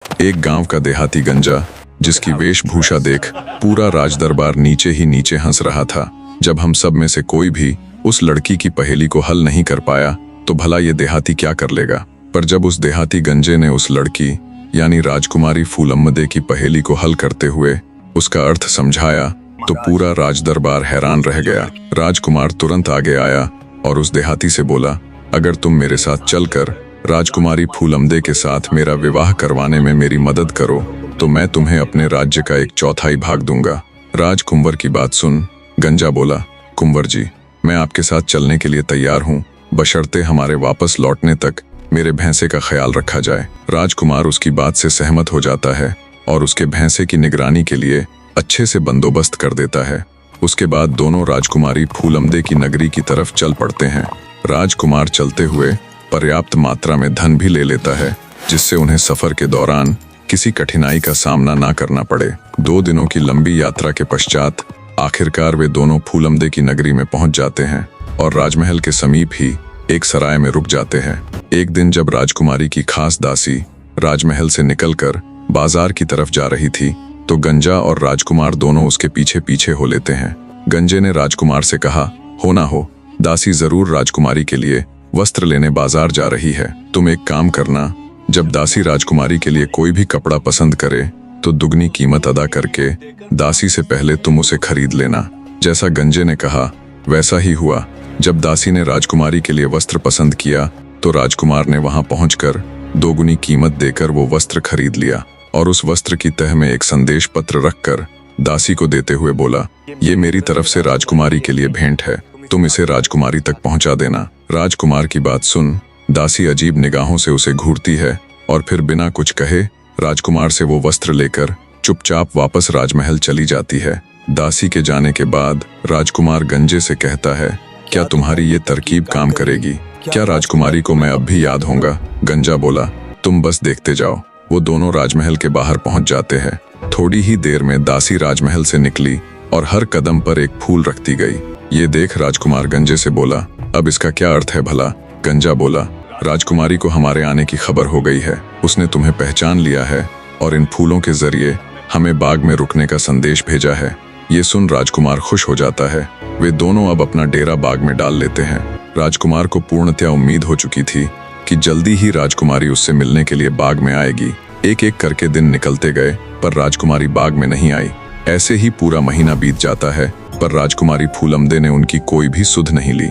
एक गांव का देहाती गंजा, जिसकी वेशभूषा देख पूरा राजदरबार नीचे ही नीचे हंस रहा था। जब हम सब में से कोई भी उस लड़की की पहेली को हल नहीं कर पाया तो भला ये देहाती क्या कर लेगा। पर जब उस देहाती गंजे ने उस लड़की यानी राजकुमारी फूलम्मदे की पहेली को हल करते हुए उसका अर्थ समझाया तो पूरा राजदरबार हैरान रह गया। राजकुमार तुरंत आगे आया और उस देहाती से बोला, अगर तुम मेरे साथ चलकर राजकुमारी फूलम्मदे के साथ मेरा विवाह करवाने में मेरी मदद करो तो मैं तुम्हें अपने राज्य का 1/4 भाग दूंगा। राजकुंवर की बात सुन गंजा बोला, कुंवर जी, मैं आपके साथ चलने के लिए तैयार हूँ, बशर्ते हमारे वापस लौटने तक मेरे भैंसे का ख्याल रखा जाए। राजकुमार उसकी बात से सहमत हो जाता है और उसके भैंसे की निगरानी के लिए अच्छे से बंदोबस्त कर देता है। उसके बाद दोनों राजकुमारी फूलम्मदे की नगरी की तरफ चल पड़ते हैं। राजकुमार चलते हुए पर्याप्त मात्रा में धन भी ले लेता है, जिससे उन्हें सफर के दौरान किसी कठिनाई का सामना ना करना पड़े। 2 दिनों की लंबी यात्रा के पश्चात आखिरकार वे दोनों फूलम्मदे की नगरी में पहुंच जाते हैं और राजमहल के समीप ही एक सराय में रुक जाते हैं। एक दिन जब राजकुमारी की खास दासी राजमहल से निकलकर बाजार की तरफ जा रही थी तो गंजा और राजकुमार दोनों उसके पीछे पीछे हो लेते हैं। गंजे ने राजकुमार से कहा, हो ना हो, दासी जरूर राजकुमारी के लिए वस्त्र लेने बाजार जा रही है। तुम एक काम करना, जब दासी राजकुमारी के लिए कोई भी कपड़ा पसंद करे तो दुगनी कीमत अदा करके दासी से पहले तुम उसे खरीद लेना। जैसा गंजे ने कहा वैसा ही हुआ। जब दासी ने राजकुमारी के लिए वस्त्र पसंद किया तो राजकुमार ने वहां पहुंचकर 2 गुनी कीमत देकर वो वस्त्र खरीद लिया और उस वस्त्र की तह में एक संदेश पत्र रखकर दासी को देते हुए बोला, ये मेरी तरफ से राजकुमारी के लिए भेंट है, तुम इसे राजकुमारी तक पहुंचा देना। राजकुमार की बात सुन दासी अजीब निगाहों से उसे घूरती है और फिर बिना कुछ कहे राजकुमार से वो वस्त्र लेकर चुपचाप वापस राजमहल चली जाती है। दासी के जाने के बाद राजकुमार गंजे से कहता है, क्या तुम्हारी ये तरकीब काम करेगी? क्या राजकुमारी को मैं अब भी याद होऊंगा? गंजा बोला, तुम बस देखते जाओ। वो दोनों राजमहल के बाहर पहुंच जाते हैं। थोड़ी ही देर में दासी राजमहल से निकली और हर कदम पर एक फूल रखती गई। ये देख राजकुमार गंजे से बोला, अब इसका क्या अर्थ है भला? गंजा बोला, राजकुमारी को हमारे आने की खबर हो गई है, उसने तुम्हें पहचान लिया है और इन फूलों के जरिए हमें बाग में रुकने का संदेश भेजा है। ये सुन राजकुमार खुश हो जाता है। वे दोनों अब अपना डेरा बाग में डाल लेते हैं। राजकुमार को पूर्णतया उम्मीद हो चुकी थी कि जल्दी ही राजकुमारी उससे मिलने के लिए बाग में आएगी। एक एक करके दिन निकलते गए पर राजकुमारी बाग में नहीं आई। ऐसे ही पूरा महीना बीत जाता है पर राजकुमारी फूलम्मदे ने उनकी कोई भी सुध नहीं ली।